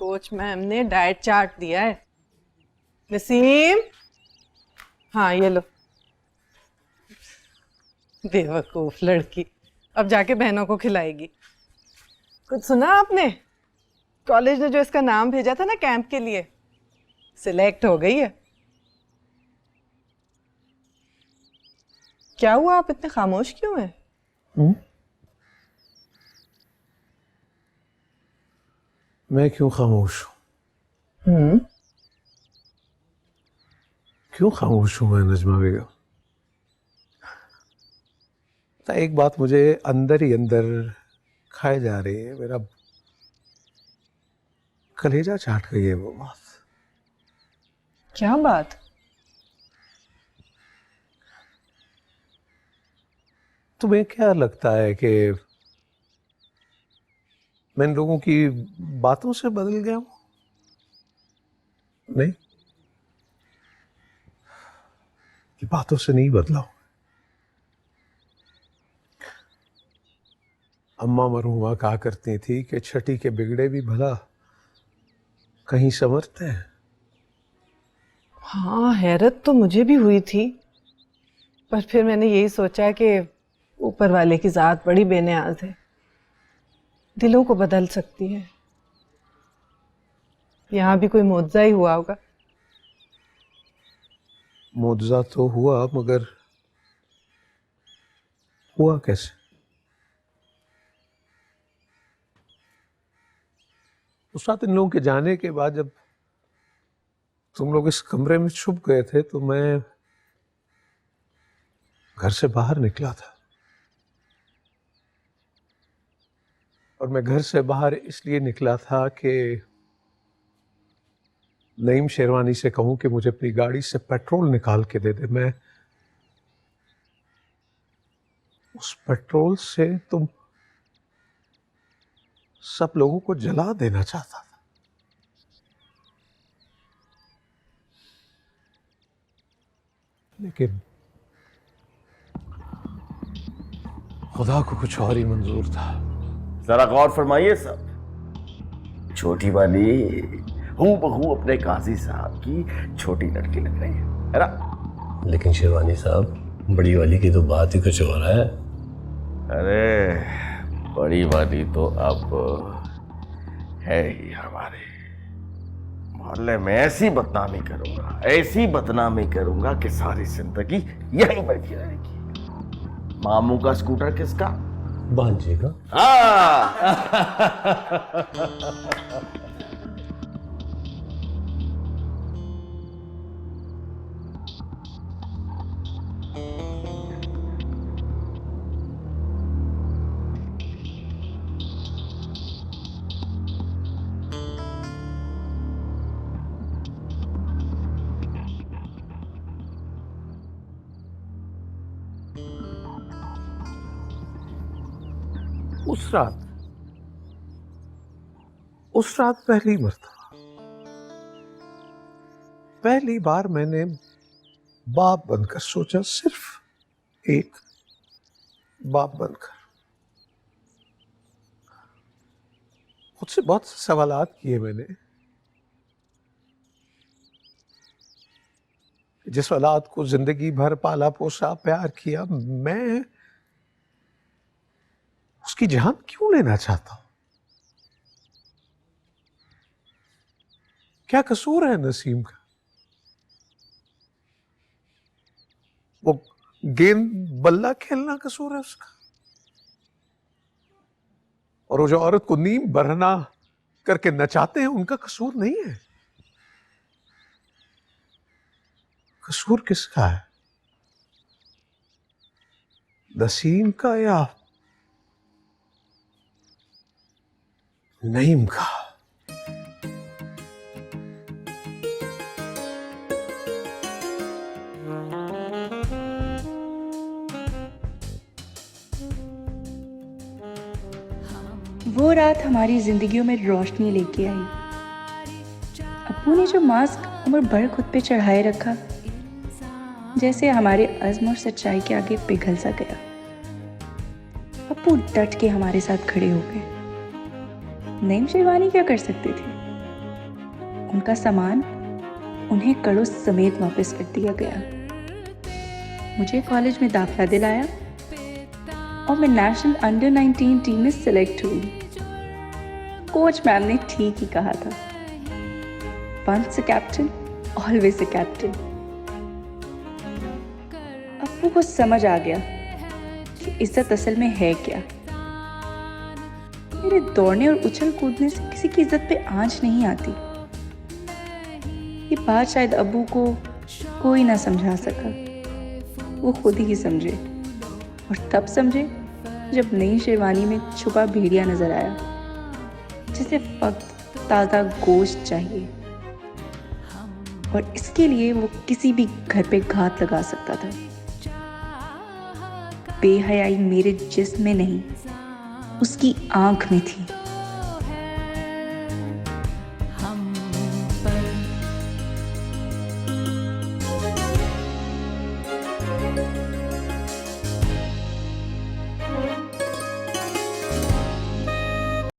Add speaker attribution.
Speaker 1: Coach ma'am ने diet chart दिया है। नसीम, हाँ ये लो। बेवकूफ लड़की, अब जाके बहनों को खिलाएगी। कुछ सुना आपने? कॉलेज ने जो इसका नाम भेजा था ना कैंप के लिए, सिलेक्ट हो गई है। क्या हुआ, आप इतने खामोश क्यों हैं?
Speaker 2: मैं क्यों खामोश हूँ? क्यों खामोश हूँ मैं नजमा बेगम? एक बात मुझे अंदर ही अंदर खाए जा रही है, मेरा कलेजा चाट गई है वो बात।
Speaker 1: क्या बात?
Speaker 2: तुम्हें क्या लगता है कि मैं इन लोगों की बातों से बदल गया हूं? नहीं, ये बातों से नहीं बदला हूं। अम्मा मरहुमा कहा करती थी कि छठी के बिगड़े भी भला कहीं संवरते हैं।
Speaker 1: हाँ, हैरत तो मुझे भी हुई थी, पर फिर मैंने यही सोचा कि ऊपर वाले की जात बड़ी बेनियाज है, दिलों को बदल सकती है। यहाँ भी कोई मुआवजा ही हुआ होगा।
Speaker 2: मुआवजा तो हुआ, मगर हुआ कैसे? उस रात इन लोगों के जाने के बाद जब तुम लोग इस कमरे में छुप गए थे तो मैं घर से बाहर निकला था। और मैं घर से बाहर इसलिए निकला था कि नईम शेरवानी से कहूं कि मुझे अपनी गाड़ी से पेट्रोल निकाल के दे दे। मैं उस पेट्रोल से तुम सब लोगों को जला देना चाहता था। लेकिन खुदा को कुछ और ही मंजूर था।
Speaker 3: जरा गौर फरमाइए सब, छोटी वाली हूबहू अपने काजी साहब की छोटी लड़की लग रही है ना?
Speaker 4: लेकिन शेरवानी साहब, बड़ी वाली की तो बात ही कुछ और है।
Speaker 3: अरे बड़ी वाली तो अब है ही हमारे मोहल्ले में। ऐसी बदनामी करूंगा कि सारी जिंदगी यहीं बैठी रहेगी। मामू का स्कूटर किसका?
Speaker 4: भांजे का।
Speaker 2: उस रात पहली मर्तबा, पहली बार मैंने बाप बनकर सोचा, सिर्फ एक बाप बनकर। मुझसे बहुत से सवालात किए मैंने। जिस औलाद को जिंदगी भर पाला पोसा प्यार किया, मैं उसकी जान क्यों लेना चाहता हूं? क्या कसूर है नसीम का? वो गेंद बल्ला खेलना कसूर है उसका? और वो जो औरत को नीम बरहना करके नचाते हैं, उनका कसूर नहीं है? कसूर किसका है? नसीम का या नईम का?
Speaker 5: वो रात हमारी जिंदगियों में रोशनी लेके आई। अप्पू ने जो मास्क उम्र भर खुद पे चढ़ाए रखा, जैसे हमारे अज़्म और सच्चाई के आगे पिघल सा गया। अप्पू डट के हमारे साथ खड़े हो गए। नईम शेरवानी क्या कर सकते थे? उनका सामान उन्हें कड़ों समेत वापस कर दिया गया। मुझे कॉलेज में दाखिला दिलाया और मैं नेशनल अंडर 19 टीम में सिलेक्ट हुई। कोच मैम ने ठीक ही कहा था, once a captain always a captain. Appu को समझ आ गया कि इज्जत असल में है क्या। मेरे दौड़ने और उछल कूदने से किसी की इज्जत पे आंच नहीं आती। ये बात शायद अब्बू को कोई ना समझा सका, वो खुद ही समझे, और तब समझे जब नई शेरवानी में छुपा भेड़िया नजर आया, जिसे फक्त ताज़ा गोश्त चाहिए, और इसके लिए वो किसी भी घर पे घात लगा सकता था। बेहयाई मेरे जिस्म में नहीं, उसकी आंख में थी।